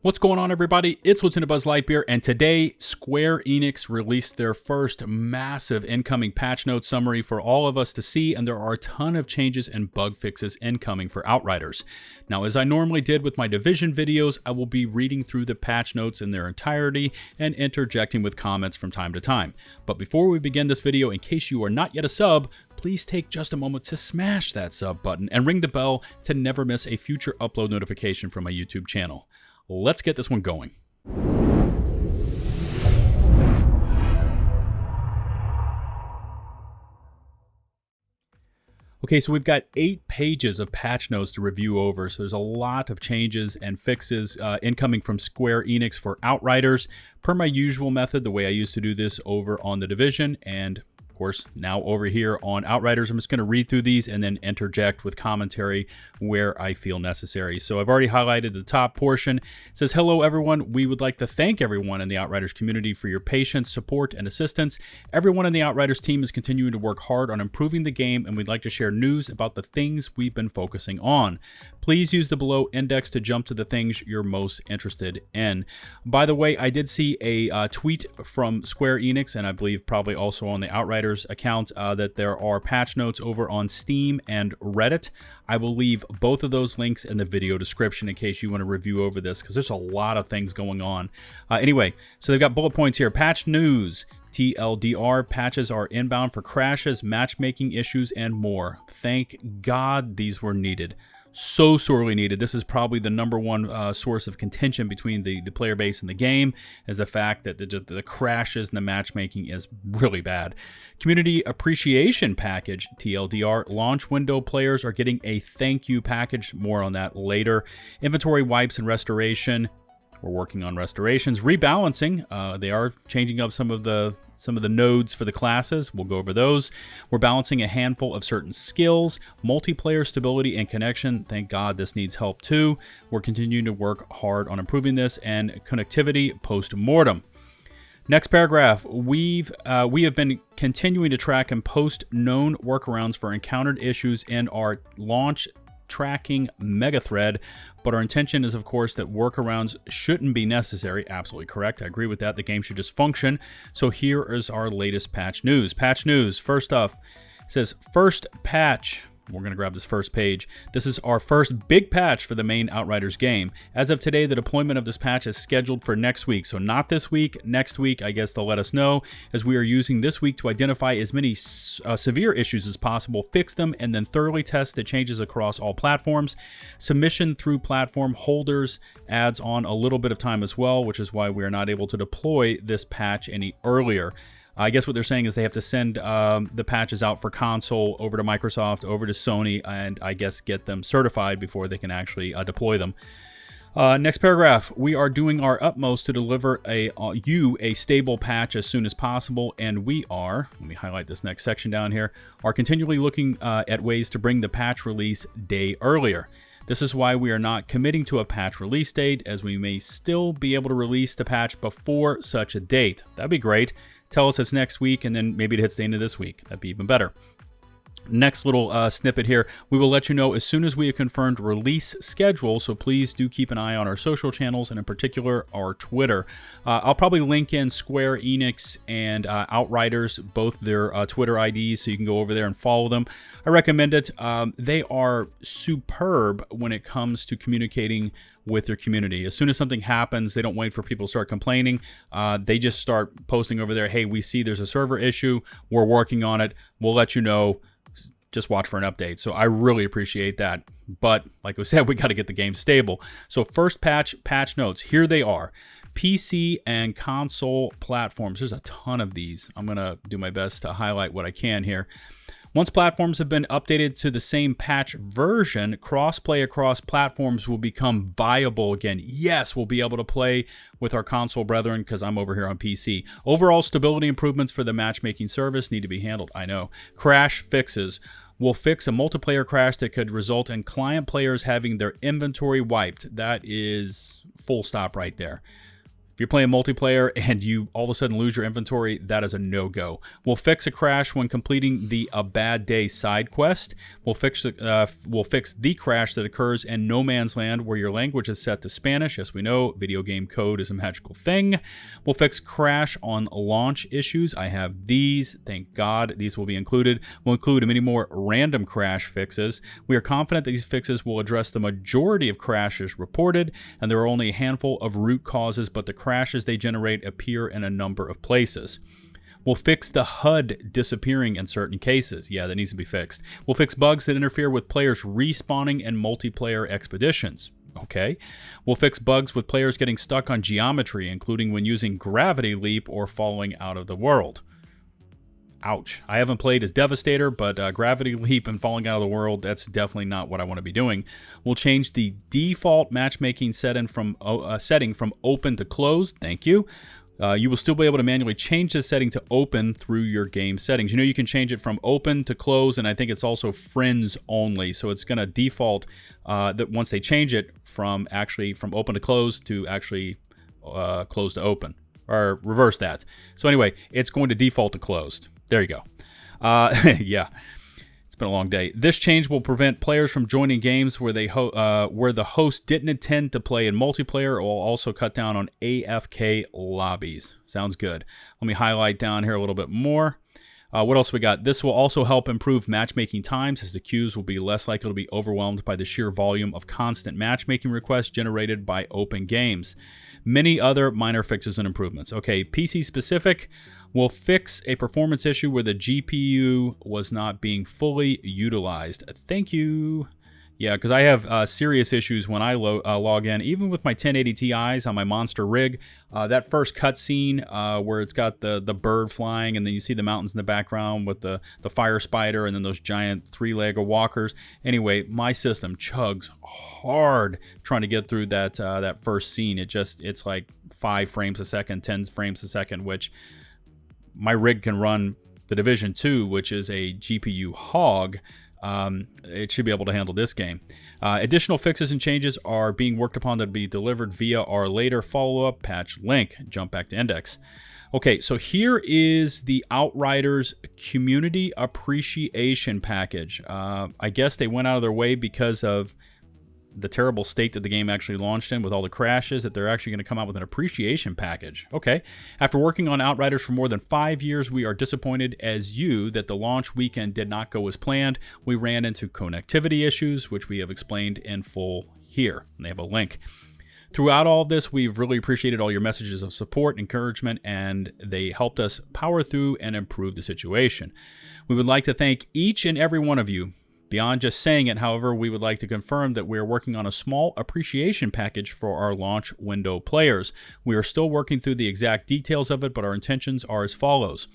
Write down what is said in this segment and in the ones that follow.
What's going on, everybody? It's LtBuzzLitebeer, and today Square Enix released their first massive incoming patch note summary for all of us to see, and there are a ton of changes and bug fixes incoming for Outriders. Now, as I normally did with my Division videos, I will be reading through the patch notes in their entirety and interjecting with comments from time to time. But before we begin this video, in case you are not yet a sub, please take just a moment to smash that sub button and ring the bell to never miss a future upload notification from my YouTube channel. Let's get this one going. Okay, so we've got 8 pages of patch notes to review over, so there's a lot of changes and fixes incoming from Square Enix for Outriders. Per my usual method, the way I used to do this over on the Division, and of course, now over here on Outriders, I'm just going to read through these and then interject with commentary where I feel necessary. So I've already highlighted the top portion. It says, "Hello everyone, we would like to thank everyone in the Outriders community for your patience, support, and assistance. Everyone in the Outriders team is continuing to work hard on improving the game, and we'd like to share news about the things we've been focusing on. Please use the below index to jump to the things you're most interested in." By the way, I did see a tweet from Square Enix, and I believe probably also on the Outriders account, that there are patch notes over on Steam and Reddit. I will leave both of those links in the video description in case you want to review over this, because there's a lot of things going on. Anyway, so they've got bullet points here. Patch news. TLDR, patches are inbound for crashes, matchmaking issues, and more. Thank God these were needed. So sorely needed. This is probably the number one source of contention between the player base and the game, is the fact that the crashes and the matchmaking is really bad. Community appreciation package, TLDR, launch window players are getting a thank you package. More on that later. Inventory wipes and restoration. We're working on restorations. Rebalancing. They are changing up some of the nodes for the classes. We'll go over those. We're balancing a handful of certain skills. Multiplayer stability and connection. Thank God this needs help too. We're continuing to work hard on improving this. And connectivity post-mortem. Next paragraph, we have been continuing to track and post known workarounds for encountered issues in our launch tracking mega thread, but our intention is, of course, that workarounds shouldn't be necessary. Absolutely correct. I agree with that. The game should just function. So here is our latest patch news. Patch news. First off, it says first patch. We're going to grab this first page. This is our first big patch for the main Outriders game. As of today, the deployment of this patch is scheduled for next week. So not this week, next week. I guess they'll let us know, as we are using this week to identify as many severe issues as possible, fix them, and then thoroughly test the changes across all platforms. Submission through platform holders adds on a little bit of time as well, which is why we are not able to deploy this patch any earlier. I guess what they're saying is they have to send the patches out for console over to Microsoft, over to Sony, and I guess get them certified before they can actually deploy them. Next paragraph, we are doing our utmost to deliver you a stable patch as soon as possible, and we are, let me highlight this next section down here, are continually looking at ways to bring the patch release day earlier. This is why we are not committing to a patch release date, as we may still be able to release the patch before such a date. That'd be great. Tell us it's next week, and then maybe it hits the end of this week. That'd be even better. Next little snippet here, we will let you know as soon as we have confirmed release schedule, so please do keep an eye on our social channels, and in particular our Twitter. I'll probably link in Square Enix and Outriders, both their Twitter IDs, so you can go over there and follow them. I recommend it. They are superb when it comes to communicating with their community. As soon as something happens, they don't wait for people to start complaining. They just start posting over there, hey, we see there's a server issue, we're working on it, we'll let you know. Just watch for an update. So I really appreciate that. But like we said, we got to get the game stable. So first patch notes. Here they are. PC and console platforms. There's a ton of these. I'm going to do my best to highlight what I can here. Once platforms have been updated to the same patch version, crossplay across platforms will become viable again. Yes, we'll be able to play with our console brethren because I'm over here on PC. Overall stability improvements for the matchmaking service need to be handled. I know. Crash fixes. We'll fix a multiplayer crash that could result in client players having their inventory wiped. That is full stop right there. you're playing multiplayer and you all of a sudden lose your inventory, that is a no-go. We'll fix a crash when completing the A Bad Day side quest. We'll fix the crash that occurs in No Man's Land where your language is set to Spanish. Yes, we know video game code is a magical thing. We'll fix crash on launch issues. I have these. Thank God these will be included. We'll include many more random crash fixes. We are confident that these fixes will address the majority of crashes reported, and there are only a handful of root causes, but the crashes they generate appear in a number of places. We'll fix the HUD disappearing in certain cases. Yeah, that needs to be fixed. We'll fix bugs that interfere with players respawning in multiplayer expeditions. Okay. We'll fix bugs with players getting stuck on geometry, including when using gravity leap or falling out of the world. Ouch. I haven't played as Devastator, but gravity leap and falling out of the world, that's definitely not what I want to be doing. We'll change the default matchmaking setting from open to closed. Thank you. You will still be able to manually change this setting to open through your game settings. You know, you can change it from open to close, and I think it's also friends only. So it's going to default that once they change it from open to close to actually closed to open, or reverse that. So anyway, it's going to default to closed. There you go. Yeah, it's been a long day. This change will prevent players from joining games where the host didn't intend to play in multiplayer. It will also cut down on AFK lobbies. Sounds good. Let me highlight down here a little bit more. What else we got? This will also help improve matchmaking times, as the queues will be less likely to be overwhelmed by the sheer volume of constant matchmaking requests generated by open games. Many other minor fixes and improvements. Okay, PC specific, will fix a performance issue where the GPU was not being fully utilized. Thank you. Yeah, because I have serious issues when I log in, even with my 1080 Ti's on my monster rig. That first cutscene where it's got the bird flying, and then you see the mountains in the background with the fire spider, and then those giant three-legged walkers. Anyway, my system chugs hard trying to get through that first scene. It's like 5 frames a second, 10 frames a second, which my rig can run the Division 2, which is a GPU hog. It should be able to handle this game. Additional fixes and changes are being worked upon to be delivered via our later follow-up patch link. Jump back to index. Okay, so here is the Outriders Community Appreciation Package. I guess they went out of their way because of the terrible state that the game actually launched in with all the crashes, that they're actually going to come out with an appreciation package. Okay. After working on Outriders for more than 5 years, we are disappointed as you that the launch weekend did not go as planned. We ran into connectivity issues, which we have explained in full here. And they have a link. Throughout all of this, we've really appreciated all your messages of support, encouragement, and they helped us power through and improve the situation. We would like to thank each and every one of you. Beyond just saying it, however, we would like to confirm that we are working on a small appreciation package for our launch window players. We are still working through the exact details of it, but our intentions are as follows.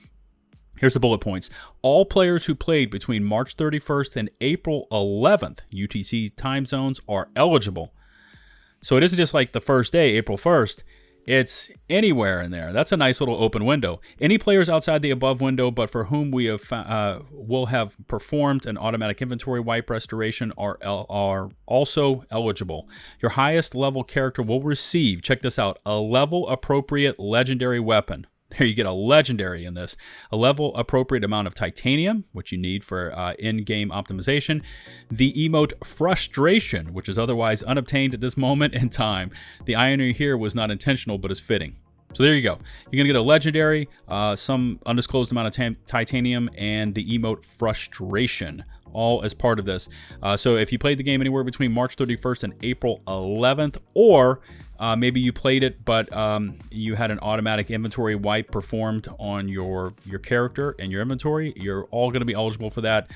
Here's the bullet points. All players who played between March 31st and April 11th UTC time zones are eligible. So it isn't just like the first day, April 1st. It's anywhere in there. That's a nice little open window. Any players outside the above window, but for whom we will have performed an automatic inventory wipe restoration are also eligible. Your highest level character will receive, check this out, a level appropriate legendary weapon. There you get a legendary in this. A level appropriate amount of titanium, which you need for in-game optimization. The emote Frustration, which is otherwise unobtained at this moment in time. The irony here was not intentional, but is fitting. So there you go. You're going to get a legendary, some undisclosed amount of titanium, and the emote Frustration, all as part of this. So if you played the game anywhere between March 31st and April 11th, or maybe you played it, but you had an automatic inventory wipe performed on your character and your inventory, you're all going to be eligible for that.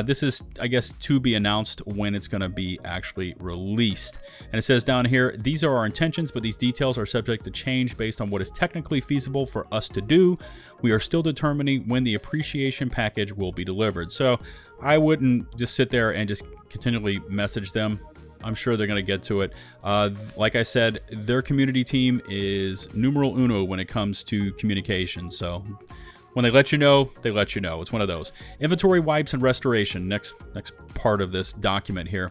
This is, I guess, to be announced when it's going to be actually released. And it says down here, these are our intentions, but these details are subject to change based on what is technically feasible for us to do. We are still determining when the appreciation package will be delivered. So I wouldn't just sit there and just continually message them. I'm sure they're going to get to it. Like I said, their community team is numero uno when it comes to communication. So when they let you know, they let you know. It's one of those. Inventory wipes and restoration. Next part of this document here.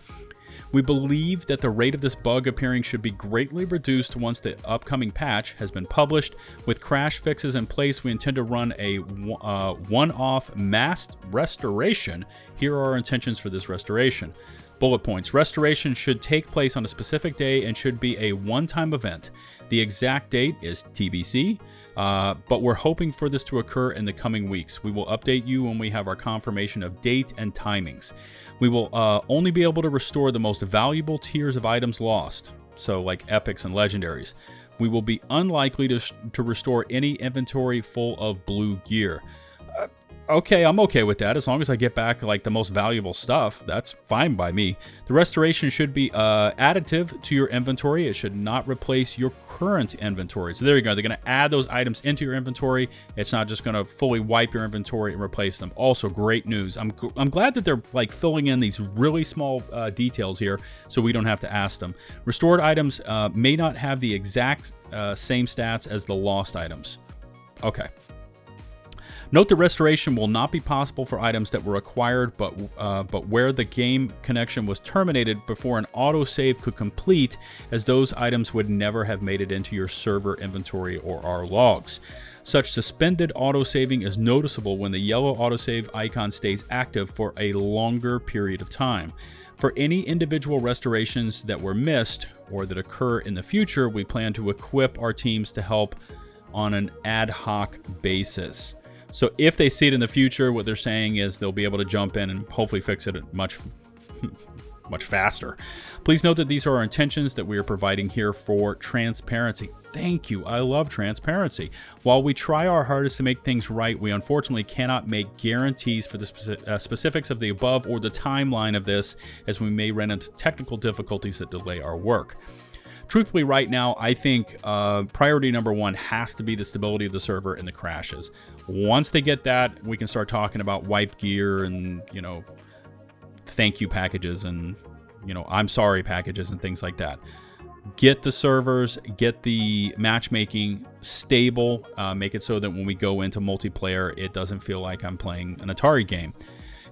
We believe that the rate of this bug appearing should be greatly reduced once the upcoming patch has been published. With crash fixes in place, we intend to run a one-off mass restoration. Here are our intentions for this restoration. Bullet points. Restoration should take place on a specific day and should be a one-time event. The exact date is TBC, but we're hoping for this to occur in the coming weeks. We will update you when we have our confirmation of date and timings. We will only be able to restore the most valuable tiers of items lost, so like epics and legendaries. We will be unlikely to restore any inventory full of blue gear. Okay, I'm okay with that. As long as I get back like the most valuable stuff, that's fine by me. The restoration should be additive to your inventory. It should not replace your current inventory. So there you go. They're going to add those items into your inventory. It's not just going to fully wipe your inventory and replace them. Also, great news. I'm glad that they're like filling in these really small details here so we don't have to ask them. Restored items may not have the exact same stats as the lost items. Okay. Note the restoration will not be possible for items that were acquired but where the game connection was terminated before an autosave could complete, as those items would never have made it into your server inventory or our logs. Such suspended autosaving is noticeable when the yellow autosave icon stays active for a longer period of time. For any individual restorations that were missed or that occur in the future, we plan to equip our teams to help on an ad hoc basis. So if they see it in the future, what they're saying is they'll be able to jump in and hopefully fix it much faster. Please note that these are our intentions that we are providing here for transparency. Thank you. I love transparency. While we try our hardest to make things right, we unfortunately cannot make guarantees for the specifics of the above or the timeline of this, as we may run into technical difficulties that delay our work. Truthfully, right now, I think priority number one has to be the stability of the server and the crashes. Once they get that, we can start talking about wipe gear and, you know, thank you packages and, you know, I'm sorry packages and things like that. Get the servers, get the matchmaking stable, make it so that when we go into multiplayer, it doesn't feel like I'm playing an Atari game.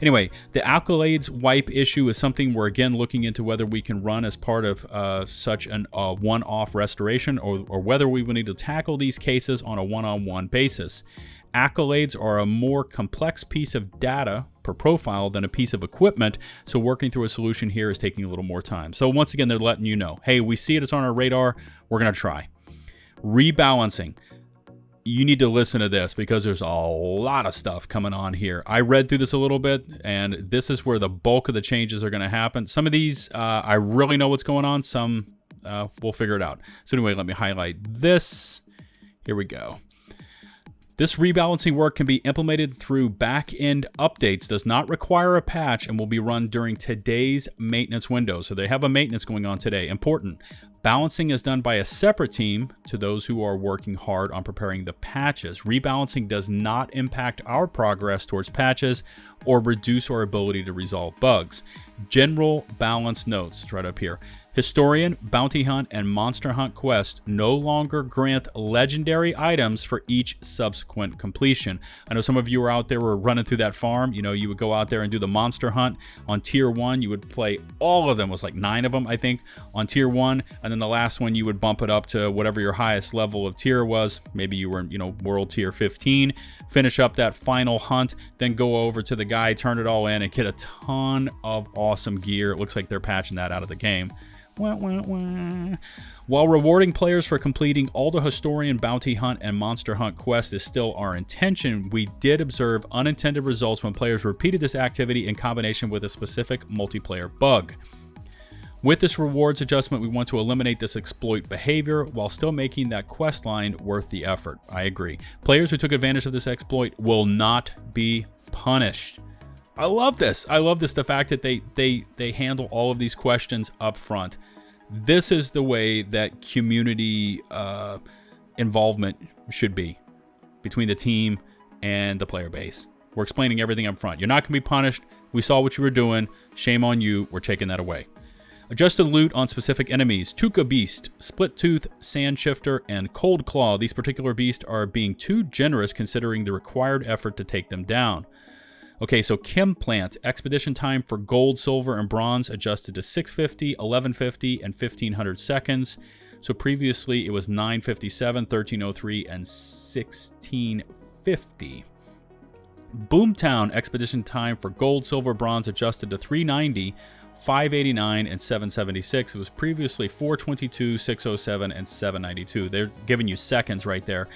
Anyway, the accolades wipe issue is something we're again looking into whether we can run as part of such an one-off restoration or whether we will need to tackle these cases on a one-on-one basis. Accolades are a more complex piece of data per profile than a piece of equipment, so working through a solution here is taking a little more time. So once again, they're letting you know, hey, we see it, it's on our radar, we're going to try. Rebalancing. You need to listen to this because there's a lot of stuff coming on here. I read through this a little bit, and this is where the bulk of the changes are going to happen. Some of these, I really know what's going on. Some, we'll figure it out. So anyway, let me highlight this. Here we go. This rebalancing work can be implemented through back-end updates, does not require a patch, and will be run during today's maintenance window. So they have a maintenance going on today. Important. Balancing is done by a separate team to those who are working hard on preparing the patches. Rebalancing does not impact our progress towards patches or reduce our ability to resolve bugs. General balance notes, it's right up here. Historian, Bounty Hunt, and Monster Hunt Quest no longer grant legendary items for each subsequent completion. I know some of you are out there were running through that farm. You know, you would go out there and do the Monster Hunt. On Tier 1, you would play all of them. It was like 9 of them, I think, on Tier 1. And then the last one, you would bump it up to whatever your highest level of tier was. Maybe you were, you know, World Tier 15. Finish up that final hunt, then go over to the guy, turn it all in, and get a ton of awesome gear. It looks like they're patching that out of the game. Wah, wah, wah. While rewarding players for completing all the Historian, Bounty Hunt, and Monster Hunt Quest is still our intention, we did observe unintended results when players repeated this activity in combination with a specific multiplayer bug. With this rewards adjustment, we want to eliminate this exploit behavior while still making that quest line worth the effort. I agree. Players who took advantage of this exploit will not be punished. I love this. I love this, the fact that they handle all of these questions up front. This is the way that community involvement should be between the team and the player base. We're explaining everything up front. You're not going to be punished. We saw what you were doing. Shame on you. We're taking that away. Adjusted loot on specific enemies. Tuka Beast, Split Tooth, Sand Shifter, and Cold Claw. These particular beasts are being too generous considering the required effort to take them down. Okay, so Chem Plant, expedition time for gold, silver, and bronze adjusted to 650, 1150, and 1500 seconds. So previously it was 957, 1303, and 1650. Boomtown, expedition time for gold, silver, bronze adjusted to 390, 589, and 776. It was previously 422, 607, and 792. They're giving you seconds right there.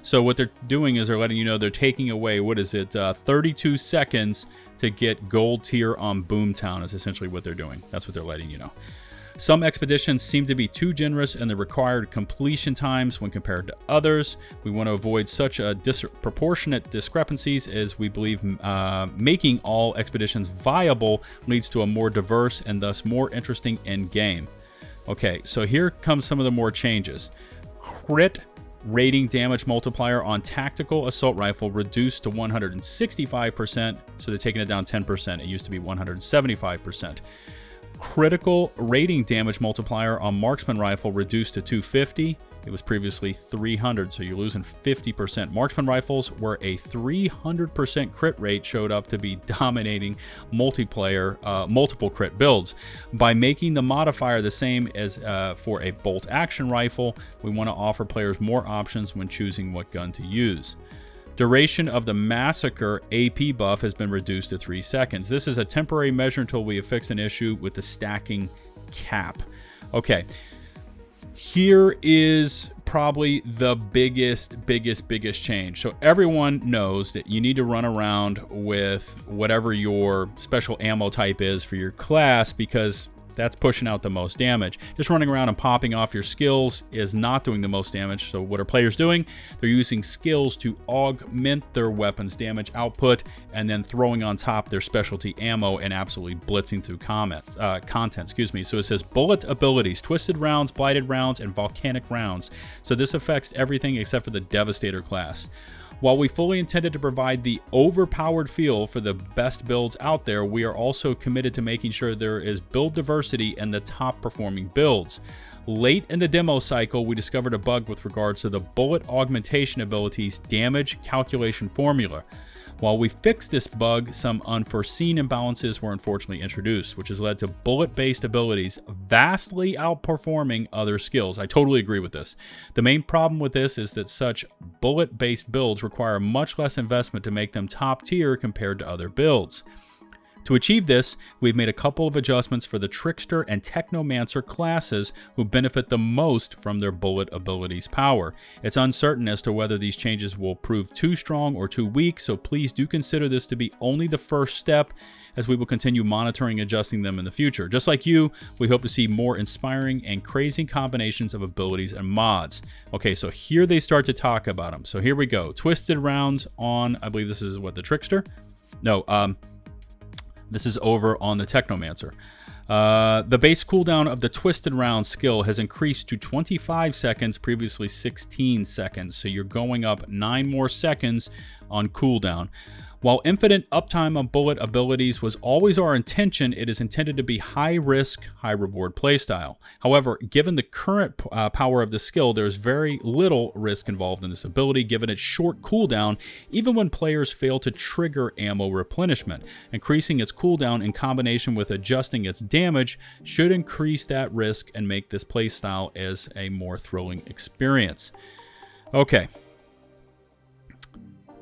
So what they're doing is they're letting you know they're taking away, 32 seconds to get gold tier on Boomtown is essentially what they're doing. That's what they're letting you know. Some expeditions seem to be too generous in the required completion times when compared to others. We want to avoid such a disproportionate discrepancies as we believe making all expeditions viable leads to a more diverse and thus more interesting end game. Okay, so here comes some of the more changes. Crit rating damage multiplier on tactical assault rifle reduced to 165%, so they're taking it down 10%. It used to be 175%. Critical rating damage multiplier on marksman rifle reduced to 250. It was previously 300, so you're losing 50%. Marksman rifles where a 300% crit rate showed up to be dominating multiple crit builds. By making the modifier the same as for a bolt action rifle, we want to offer players more options when choosing what gun to use. Duration of the Massacre AP buff has been reduced to 3 seconds. This is a temporary measure until we have fixed an issue with the stacking cap. Okay, here is probably the biggest change. So everyone knows that you need to run around with whatever your special ammo type is for your class because that's pushing out the most damage. Just running around and popping off your skills is not doing the most damage. So what are players doing? They're using skills to augment their weapons damage output and then throwing on top their specialty ammo and absolutely blitzing through content. So it says bullet abilities, twisted rounds, blighted rounds, and volcanic rounds. So this affects everything except for the Devastator class. While we fully intended to provide the overpowered feel for the best builds out there, we are also committed to making sure there is build diversity in the top performing builds. Late in the demo cycle, we discovered a bug with regards to the bullet augmentation abilities damage calculation formula. While we fixed this bug, some unforeseen imbalances were unfortunately introduced, which has led to bullet-based abilities vastly outperforming other skills. I totally agree with this. The main problem with this is that such bullet-based builds require much less investment to make them top tier compared to other builds. To achieve this, we've made a couple of adjustments for the Trickster and Technomancer classes who benefit the most from their bullet abilities power. It's uncertain as to whether these changes will prove too strong or too weak, so please do consider this to be only the first step as we will continue monitoring and adjusting them in the future. Just like you, we hope to see more inspiring and crazy combinations of abilities and mods. Okay, so here they start to talk about them. So here we go. Twisted rounds on, I believe this is what, the Trickster? No, this is over on the Technomancer. The base cooldown of the Twisted Round skill has increased to 25 seconds, previously 16 seconds. So you're going up 9 more seconds on cooldown. While infinite uptime on bullet abilities was always our intention, it is intended to be high-risk, high-reward playstyle. However, given the current power of the skill, there is very little risk involved in this ability, given its short cooldown, even when players fail to trigger ammo replenishment. Increasing its cooldown in combination with adjusting its damage should increase that risk and make this playstyle as a more thrilling experience. Okay.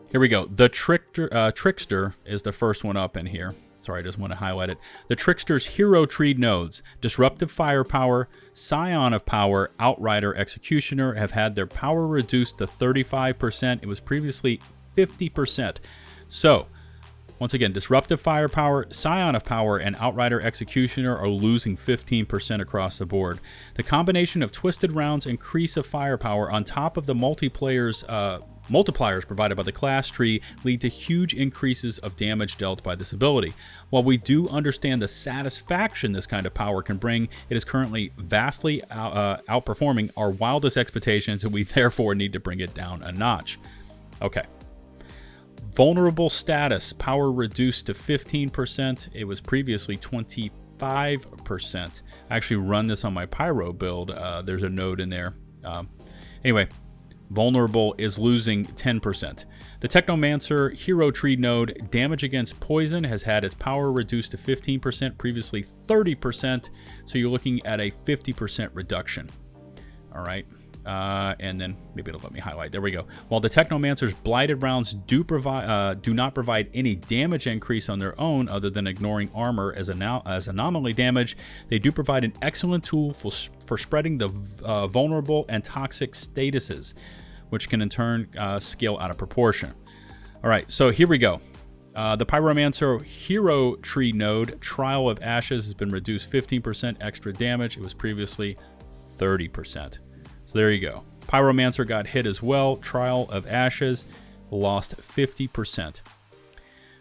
Here we go. The Trickster is the first one up in here. Sorry, I just want to highlight it. The Trickster's Hero Tree nodes, Disruptive Firepower, Scion of Power, Outrider, Executioner have had their power reduced to 35%. It was previously 50%. So, once again, Disruptive Firepower, Scion of Power, and Outrider Executioner are losing 15% across the board. The combination of Twisted Rounds increase of firepower on top of the multipliers provided by the class tree lead to huge increases of damage dealt by this ability. While we do understand the satisfaction this kind of power can bring, it is currently vastly outperforming our wildest expectations, and we therefore need to bring it down a notch. Okay. Vulnerable status, power reduced to 15%. It was previously 25%. I actually run this on my Pyro build. There's a node in there. Anyway, Vulnerable is losing 10%. The Technomancer Hero Tree node damage against poison has had its power reduced to 15%, previously 30%, so you're looking at a 50% reduction. All right, and then maybe it'll let me highlight. There we go. While the Technomancer's blighted rounds do not provide any damage increase on their own other than ignoring armor as anomaly damage, they do provide an excellent tool for spreading the vulnerable and toxic statuses, which can in turn scale out of proportion. All right, so here we go. The Pyromancer Hero Tree node Trial of Ashes has been reduced 15% extra damage. It was previously 30%. So there you go. Pyromancer got hit as well. Trial of Ashes lost 50%.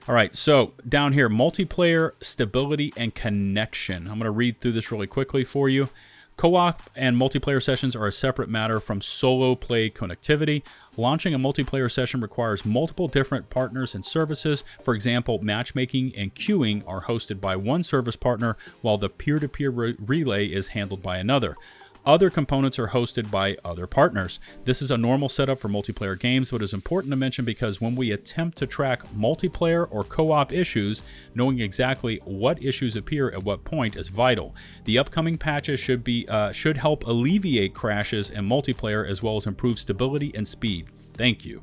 All right, so down here, multiplayer stability and connection. I'm going to read through this really quickly for you. Co-op and multiplayer sessions are a separate matter from solo play connectivity. Launching a multiplayer session requires multiple different partners and services. For example, matchmaking and queuing are hosted by one service partner, while the peer-to-peer relay is handled by another. Other components are hosted by other partners. This is a normal setup for multiplayer games, but is important to mention because when we attempt to track multiplayer or co-op issues, knowing exactly what issues appear at what point is vital. The upcoming patches should help alleviate crashes in multiplayer as well as improve stability and speed. Thank you.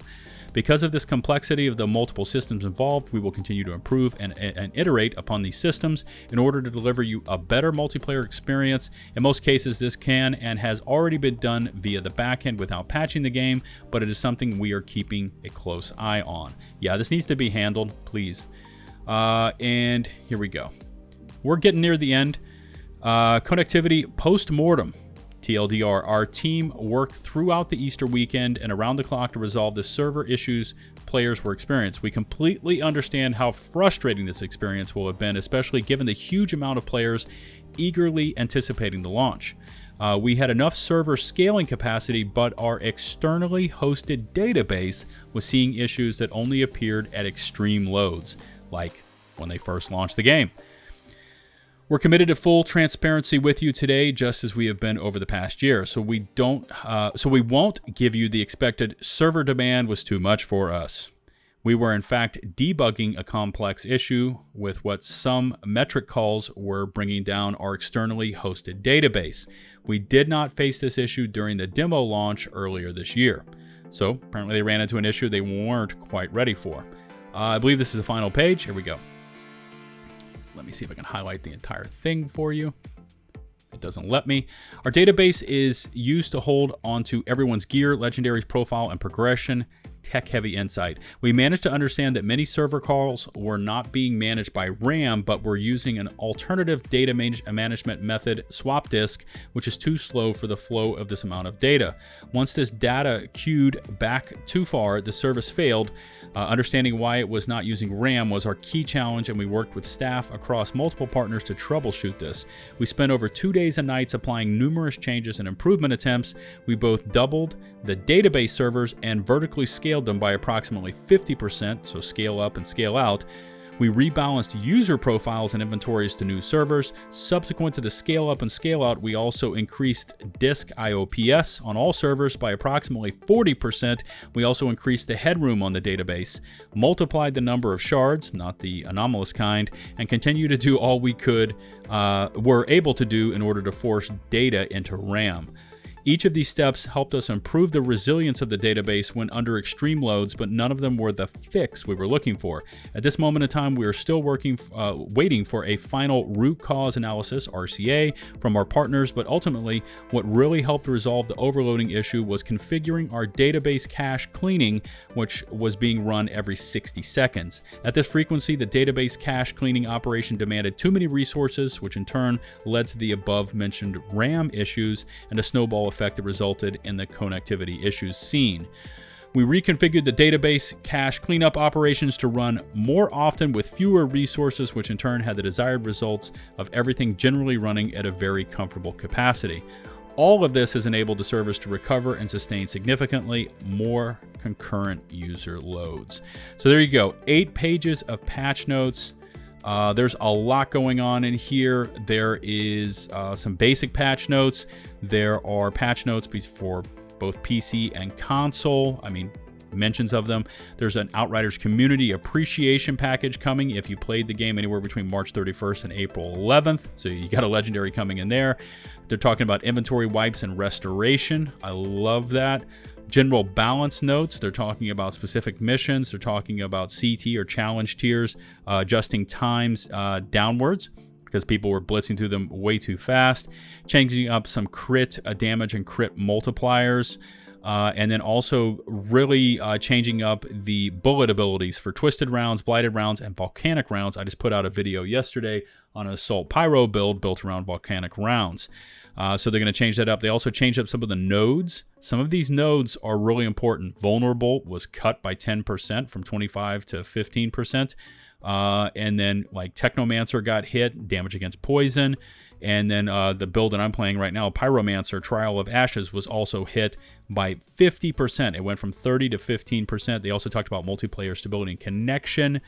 Because of this complexity of the multiple systems involved, we will continue to improve and iterate upon these systems in order to deliver you a better multiplayer experience. In most cases, this can and has already been done via the backend without patching the game, but it is something we are keeping a close eye on. Yeah, this needs to be handled, please. And here we go. We're getting near the end. Connectivity post-mortem. TLDR, our team worked throughout the Easter weekend and around the clock to resolve the server issues players were experiencing. We completely understand how frustrating this experience will have been, especially given the huge amount of players eagerly anticipating the launch. We had enough server scaling capacity, but our externally hosted database was seeing issues that only appeared at extreme loads, like when they first launched the game. We're committed to full transparency with you today, just as we have been over the past year. So we won't give you the expected server demand was too much for us. We were in fact debugging a complex issue with what some metric calls were bringing down our externally hosted database. We did not face this issue during the demo launch earlier this year. So apparently they ran into an issue they weren't quite ready for. I believe this is the final page. Here we go. Let me see if I can highlight the entire thing for you. It doesn't let me. Our database is used to hold onto everyone's gear, legendaries, profile, and progression. Tech-heavy insight. We managed to understand that many server calls were not being managed by RAM, but were using an alternative data management method, swap disk, which is too slow for the flow of this amount of data. Once this data queued back too far, the service failed. Understanding why it was not using RAM was our key challenge, and we worked with staff across multiple partners to troubleshoot this. We spent over 2 days and nights applying numerous changes and improvement attempts. We both doubled the database servers and vertically scaled them by approximately 50%, so scale up and scale out. We rebalanced user profiles and inventories to new servers. Subsequent to the scale up and scale out, we also increased disk IOPS on all servers by approximately 40%. We also increased the headroom on the database, multiplied the number of shards, not the anomalous kind, and continued to do all we were able to do in order to force data into RAM. Each of these steps helped us improve the resilience of the database when under extreme loads, but none of them were the fix we were looking for. At this moment in time, we are still waiting for a final root cause analysis, RCA, from our partners, but ultimately, what really helped resolve the overloading issue was configuring our database cache cleaning, which was being run every 60 seconds. At this frequency, the database cache cleaning operation demanded too many resources, which in turn led to the above-mentioned RAM issues and a snowball effect that resulted in the connectivity issues seen. We reconfigured the database cache cleanup operations to run more often with fewer resources, which in turn had the desired results of everything generally running at a very comfortable capacity. All of this has enabled the servers to recover and sustain significantly more concurrent user loads. So there you go, 8 pages of patch notes. There's a lot going on in here. There is some basic patch notes. There are patch notes for both PC and console. I mean, mentions of them. There's an Outriders community appreciation package coming if you played the game anywhere between March 31st and April 11th. So you got a legendary coming in there. They're talking about inventory wipes and restoration. I love that. General balance notes. They're talking about specific missions. They're talking about CT or challenge tiers, adjusting times downwards, because people were blitzing through them way too fast. Changing up some crit damage and crit multipliers. And then also really changing up the bullet abilities for twisted rounds, blighted rounds, and volcanic rounds. I just put out a video yesterday on an Assault Pyro build built around volcanic rounds. So they're going to change that up. They also changed up some of the nodes. Some of these nodes are really important. Vulnerable was cut by 10% from 25 to 15%. And then like Technomancer got hit, damage against poison. And then the build that I'm playing right now, Pyromancer, Trial of Ashes, was also hit by 50%. It went from 30 to 15%. They also talked about multiplayer stability and connection.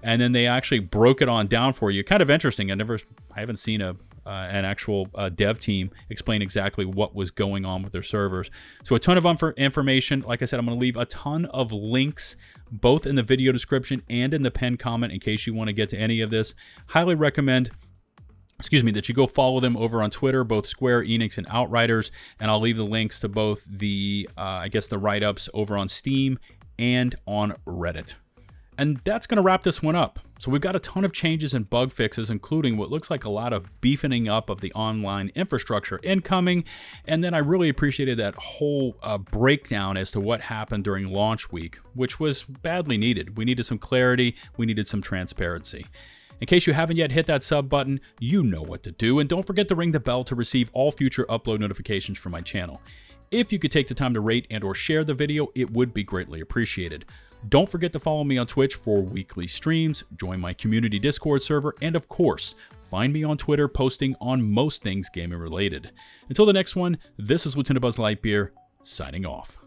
And then they actually broke it on down for you. Kind of interesting. I haven't seen an actual dev team explain exactly what was going on with their servers. So a ton of information. Like I said, I'm going to leave a ton of links both in the video description and in the pinned comment in case you want to get to any of this. Highly recommend that you go follow them over on Twitter, both Square, Enix, and Outriders, and I'll leave the links to both the, the write-ups over on Steam and on Reddit. And that's going to wrap this one up. So we've got a ton of changes and bug fixes, including what looks like a lot of beefing up of the online infrastructure incoming. And then I really appreciated that whole breakdown as to what happened during launch week, which was badly needed. We needed some clarity. We needed some transparency. In case you haven't yet hit that sub button, you know what to do, and don't forget to ring the bell to receive all future upload notifications from my channel. If you could take the time to rate and or share the video, it would be greatly appreciated. Don't forget to follow me on Twitch for weekly streams, join my community Discord server, and of course, find me on Twitter posting on most things gaming related. Until the next one, this is LtBuzzLitebeer, signing off.